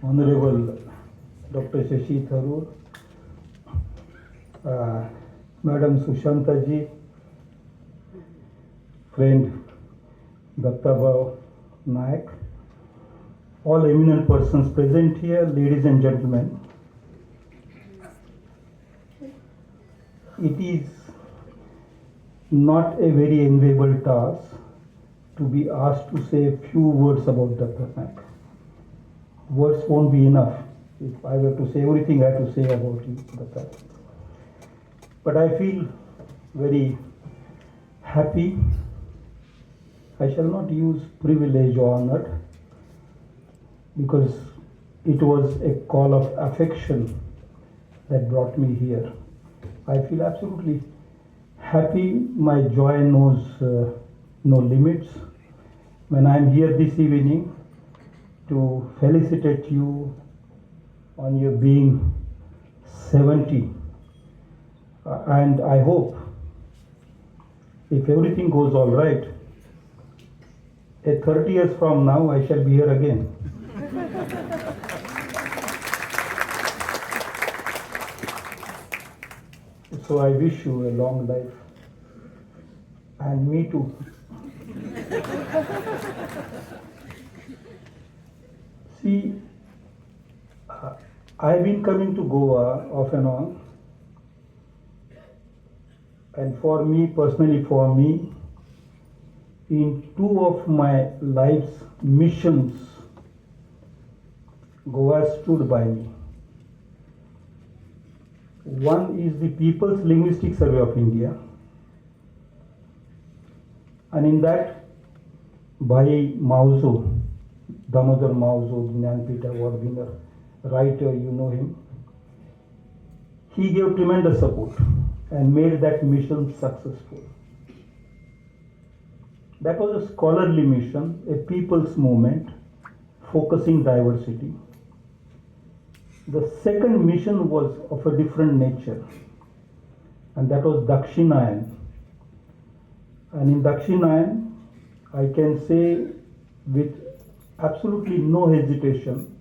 Honorable Dr. Shashi Tharoor, Madam Sushanta ji, friend Datta Naik, all eminent persons present here, ladies and gentlemen. It is not a very enviable task to be asked to say a few words about Datta Naik. Words won't be enough. If I were to say everything I have to say about you, Datta. But I feel very happy. I shall not use privilege or honor because it was a call of affection that brought me here. I feel absolutely happy. My joy knows no limits. When I am here this evening to felicitate you on your being 70, and I hope if everything goes all right, 30 years from now I shall be here again. So I wish you a long life, and me too. See, I've been coming to Goa off and on, and for me, personally for me, in two of my life's missions, Goa stood by me. One is the People's Linguistic Survey of India, and in that, Bhai Mauzo, Damodar Mauzo, Jnanpith Award winner, writer, you know him, he gave tremendous support and made that mission successful. That was a scholarly mission, a people's movement, focusing diversity. The second mission was of a different nature, and that was Dakshinayan. And in Dakshinayan, I can say with absolutely no hesitation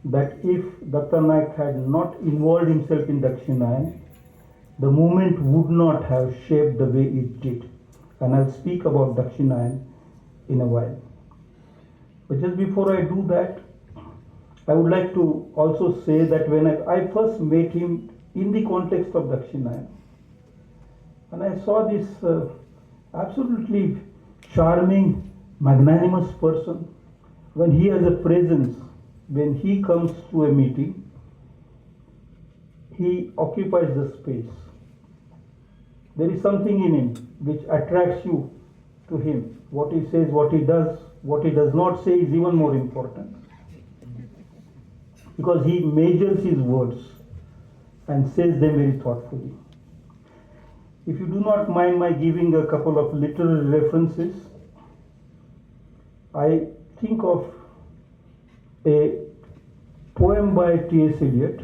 that if Datta Naik had not involved himself in Dakshinayan, the movement would not have shaped the way it did. And I'll speak about Dakshinayan in a while. But just before I do that, I would like to also say that when I first met him in the context of Dakshinayan, and I saw this absolutely charming, magnanimous person, when he has a presence, when he comes to a meeting, he occupies the space. There is something in him which attracts you to him. What he says, what he does not say is even more important. Because he measures his words and says them very thoughtfully. If you do not mind my giving a couple of literary references, I think of a poem by T.S. Eliot,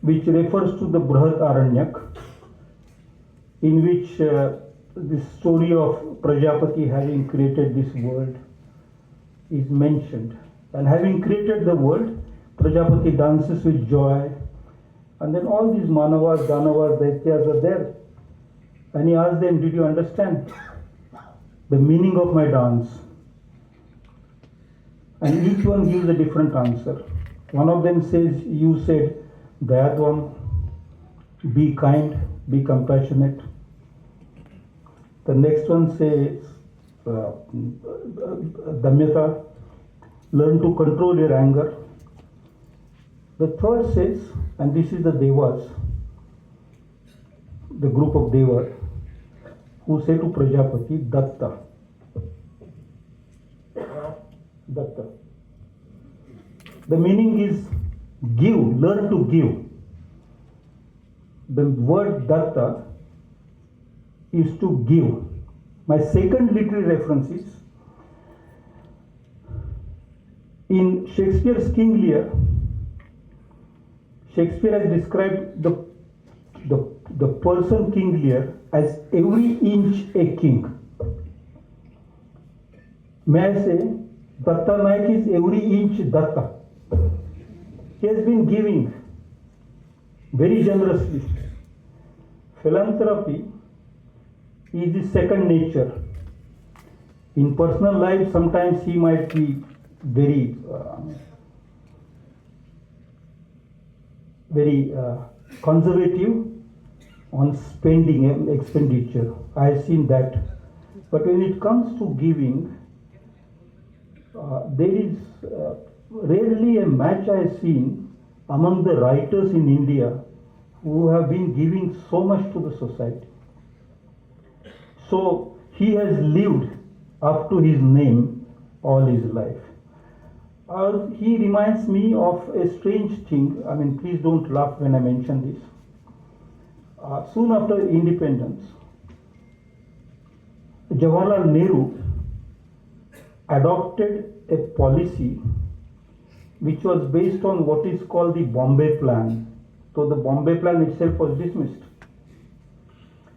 which refers to the Brihat Aranyak, in which the story of Prajapati having created this world is mentioned. And having created the world, Prajapati dances with joy, and then all these Manavas, Danavas, Daityas are there. And he asks them, did you understand the meaning of my dance? And each one gives a different answer. One of them says, you said, Dayatvam, be kind, be compassionate. The next one says, Damyata, learn to control your anger. The third says, and this is the Devas, the group of Devas, who say to Prajapati, Datta. Datta. The meaning is give, learn to give. The word Datta is to give. My second literary reference is in Shakespeare's King Lear. Shakespeare has described the person King Lear as every inch a king. May I say, Datta Naik is every inch Datta. He has been giving very generously. Philanthropy is his second nature. In personal life, sometimes he might be very, very conservative on spending and expenditure. I have seen that. But when it comes to giving, there is rarely a match I have seen among the writers in India who have been giving so much to the society. So he has lived up to his name all his life. He reminds me of a strange thing. I mean, please don't laugh when I mention this. Soon after independence, Jawaharlal Nehru adopted a policy which was based on what is called the Bombay Plan. So the Bombay Plan itself was dismissed.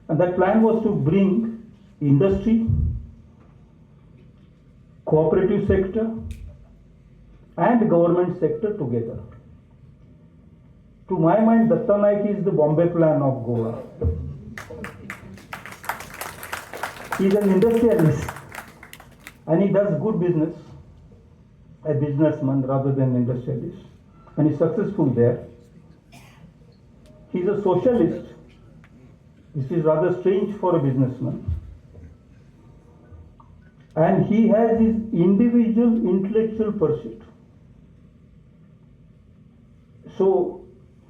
And that plan was to bring industry, cooperative sector, and government sector together. To my mind, Datta Naik is the Bombay Plan of Goa. He is an industrialist and he does good business, a businessman rather than an industrialist, and he's successful there. He's a socialist, which is rather strange for a businessman. And he has his individual intellectual pursuit. So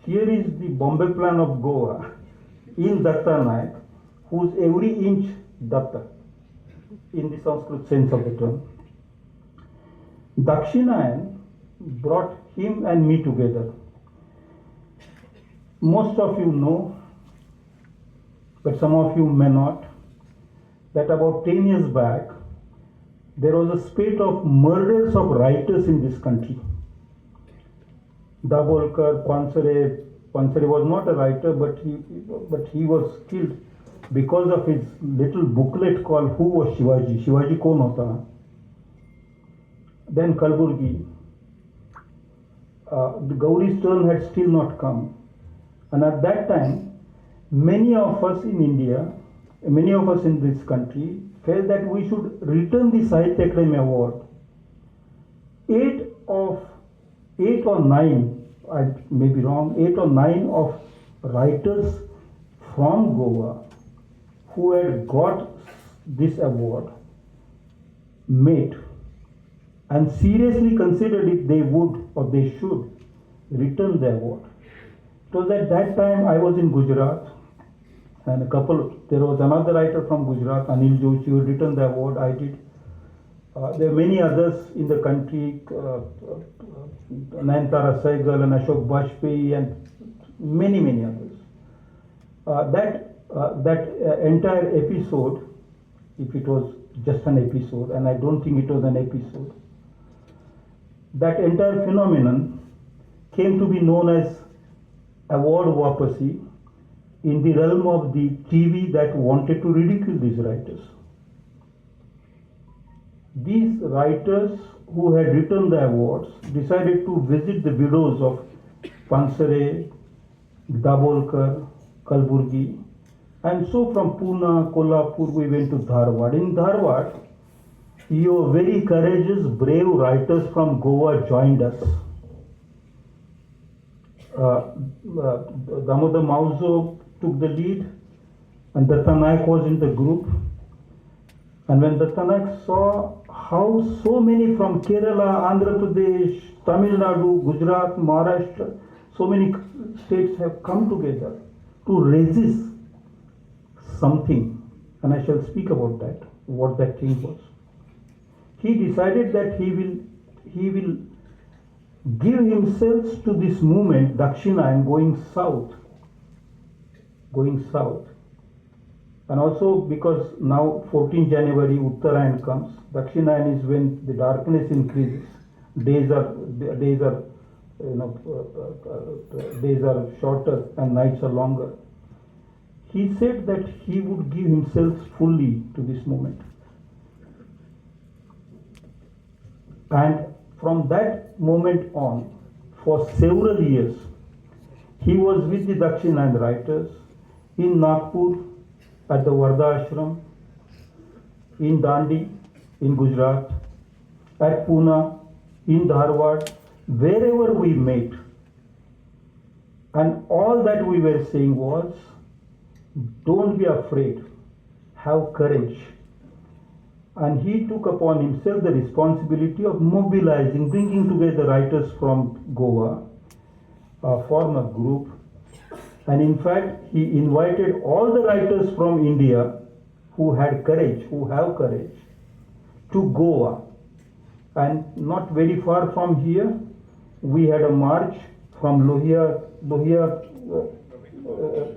here is the Bombay Plan of Goa in Datta Naik, whose every inch Datta, in the Sanskrit sense of the term. Dakshinayan brought him and me together. Most of you know, but some of you may not, that about 10 years back, there was a spate of murders of writers in this country. Dabolkar, Pansare was not a writer, but he was killed because of his little booklet called Who Was Shivaji? Shivaji Kaun Hota? Then Kalburgi. The Gauri's turn had still not come. And at that time, many of us in India, many of us in this country, felt that we should return the Sahitya Academy Award. Eight or nine, I may be wrong, 8 or 9 of writers from Goa who had got this award met and seriously considered if they would or they should return the award. It was at that time I was in Gujarat, and there was another writer from Gujarat, Anil Joshi, who returned the award. I did. There are many others in the country, Nayantara Saigal and Ashok Bajpai and many others. That entire episode, if it was just an episode, and I don't think it was an episode, that entire phenomenon came to be known as award wapasi in the realm of the TV that wanted to ridicule these writers. These writers who had written the awards decided to visit the widows of Pansare, Dabolkar, Kalburgi, and so from Pune, Kolhapur, we went to Dharwad. In Dharwad, your very courageous, brave writers from Goa joined us. Damodar Mauzo took the lead, and Datta Naik was in the group. And when Datta Naik saw how so many from Kerala, Andhra Pradesh, Tamil Nadu, Gujarat, Maharashtra, so many states have come together to resist something, and I shall speak about that, what that thing was. He decided that he will give himself to this movement, Dakshinayan, going south. And also because now 14 January Uttarayan comes, Dakshinayan is when the darkness increases. Days are shorter and nights are longer. He said that he would give himself fully to this movement. And from that moment on, for several years, he was with the Dakshinayana writers in Nagpur at the Varda Ashram, in Dandi, in Gujarat, at Pune, in Dharwad, wherever we met. And all that we were saying was, don't be afraid, have courage. And he took upon himself the responsibility of mobilizing, bringing together writers from Goa, form a group. And in fact, he invited all the writers from India who had courage, who have courage, to Goa. And not very far from here, we had a march from Lohia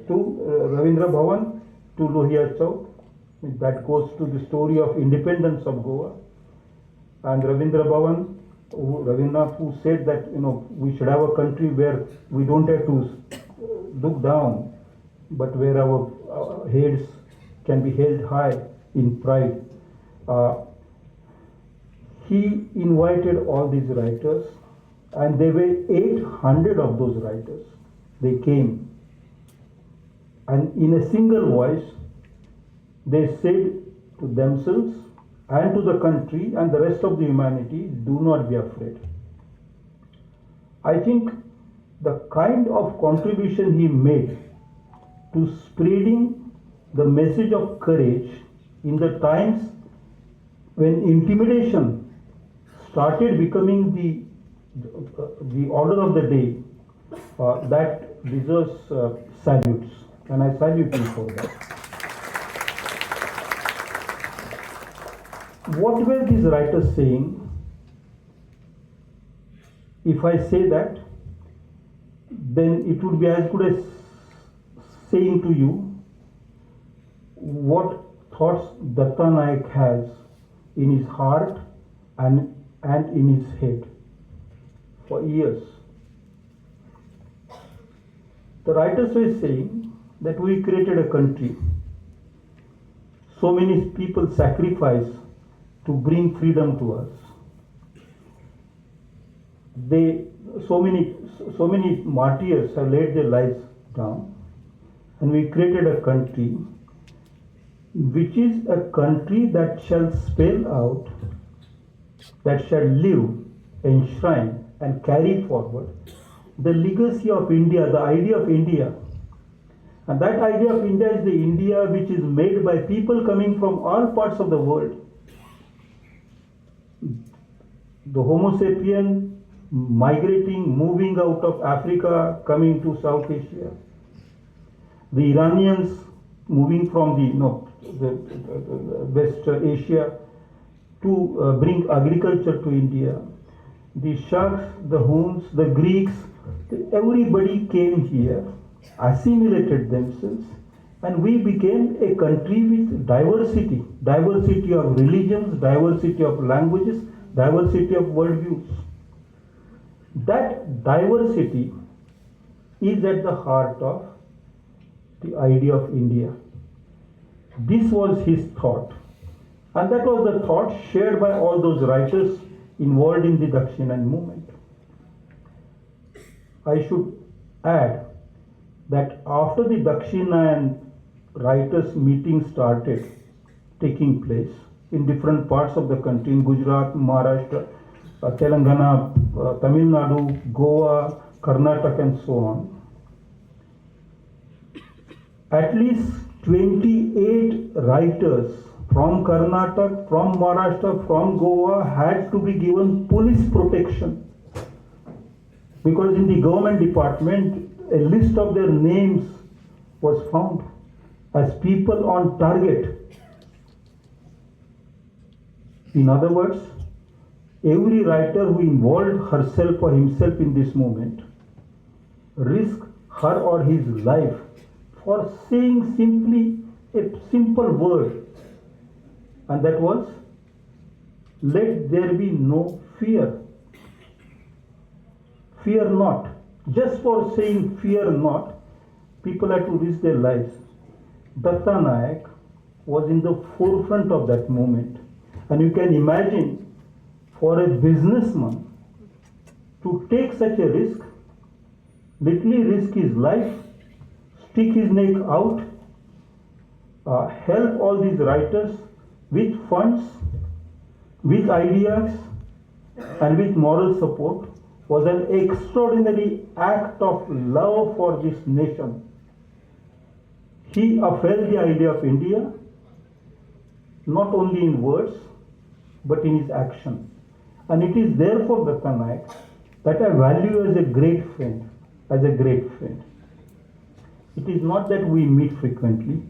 to Ravindra Bhavan to Lohia Chowk. That goes to the story of independence of Goa. And Ravindra Bhavan, Ravindra, who said that we should have a country where we don't have to look down, but where our heads can be held high in pride. He invited all these writers, and there were 800 of those writers. They came, and in a single voice, they said to themselves and to the country and the rest of the humanity, do not be afraid. I think the kind of contribution he made to spreading the message of courage in the times when intimidation started becoming the order of the day, that deserves salutes, and I salute him for that. What were these writers saying? If I say that, then it would be as good as saying to you what thoughts Datta Naik has in his heart and in his head for years. The writers were saying that we created a country. So many people sacrificed to bring freedom to us. So many martyrs have laid their lives down, and we created a country which is a country that shall spell out, that shall live, enshrine, and carry forward the legacy of India, the idea of India. And that idea of India is the India which is made by people coming from all parts of the world. The Homo sapien migrating, moving out of Africa, coming to South Asia. The Iranians moving from the West Asia to bring agriculture to India. The Sharks, the Huns, the Greeks, everybody came here, assimilated themselves, and we became a country with diversity of religions, diversity of languages, diversity of worldviews. That diversity is at the heart of the idea of India. This was his thought, and that was the thought shared by all those writers involved in the Dakshinayana movement. I should add that after the Dakshinayana writers meeting started taking place in different parts of the country, in Gujarat, Maharashtra, Telangana, Tamil Nadu, Goa, Karnataka, and so on, at least 28 writers from Karnataka, from Maharashtra, from Goa had to be given police protection, because in the government department a list of their names was found as people on target. In other words, every writer who involved herself or himself in this movement risked her or his life for saying simply a simple word, and that was, let there be no fear. Fear not. Just for saying fear not, people had to risk their lives. Datta Naik was in the forefront of that movement, and you can imagine For a businessman to take such a risk, literally risk his life, stick his neck out, help all these writers with funds, with ideas, and with moral support was an extraordinary act of love for this nation. He upheld the idea of India not only in words but in his action. And it is therefore, Datta Naik, that I value as a great friend, as a great friend. It is not that we meet frequently.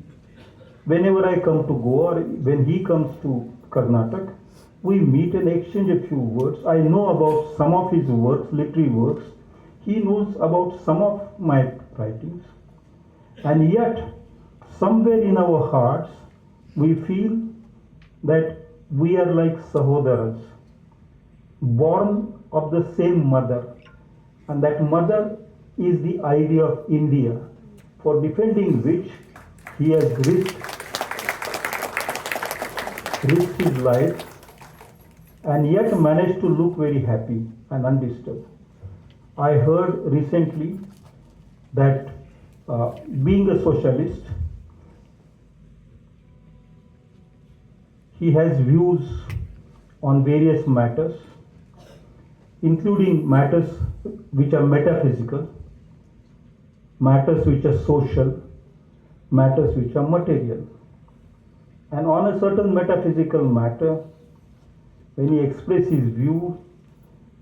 Whenever I come to Goa, or when he comes to Karnataka, we meet and exchange a few words. I know about some of his works, literary works. He knows about some of my writings. And yet, somewhere in our hearts, we feel that we are like Sahodaras, born of the same mother. And that mother is the idea of India, for defending which he has risked his life and yet managed to look very happy and undisturbed. I heard recently that being a socialist, he has views on various matters, including matters which are metaphysical, matters which are social, matters which are material. And on a certain metaphysical matter, when he expressed his view,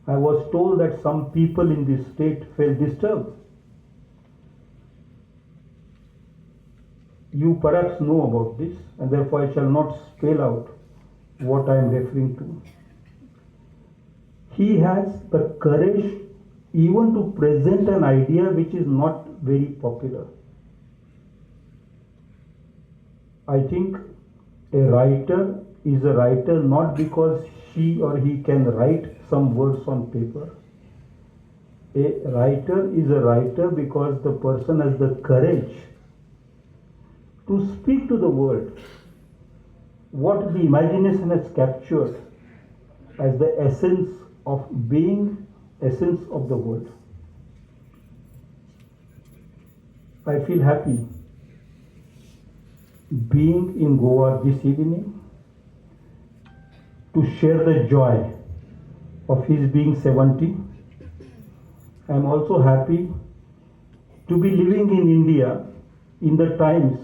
I was told that some people in this state felt disturbed. You perhaps know about this, and therefore I shall not spell out what I am referring to. He has the courage even to present an idea which is not very popular. I think a writer is a writer not because she or he can write some words on paper. A writer is a writer because the person has the courage to speak to the world what the imagination has captured as the essence of being, essence of the world. I feel happy being in Goa this evening to share the joy of his being 70. I am also happy to be living in India in the times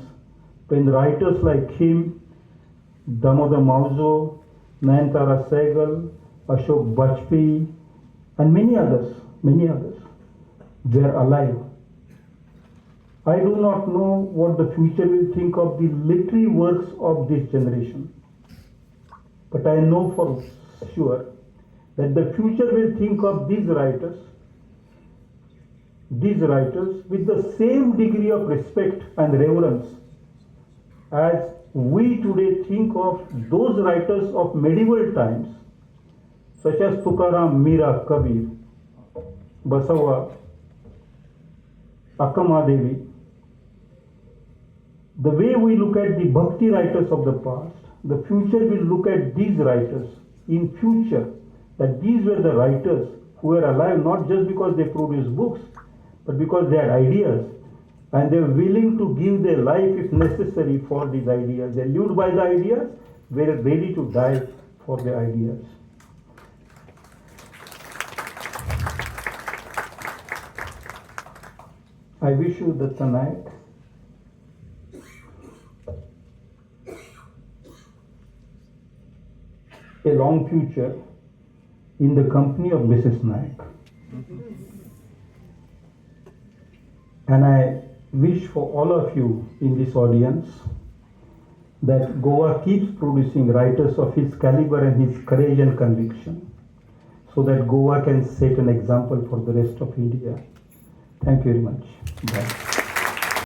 when writers like him, Damodar Mauzo, Nayantara Sehgal, Ashok Bajpai, and many others, were alive. I do not know what the future will think of the literary works of this generation, but I know for sure that the future will think of these writers with the same degree of respect and reverence as we today think of those writers of medieval times, such as Tukaram, Mira, Kabir, Basava, Akamadevi. The way we look at the bhakti writers of the past, the future will look at these writers in future, that these were the writers who were alive not just because they produced books, but because they had ideas, and they were willing to give their life if necessary for these ideas. They lived by the ideas, were ready to die for the ideas. I wish you, Datta Naik, a long future in the company of Mrs. Naik. And I wish for all of you in this audience that Goa keeps producing writers of his caliber and his courage and conviction, so that Goa can set an example for the rest of India. Thank you very much. Bye.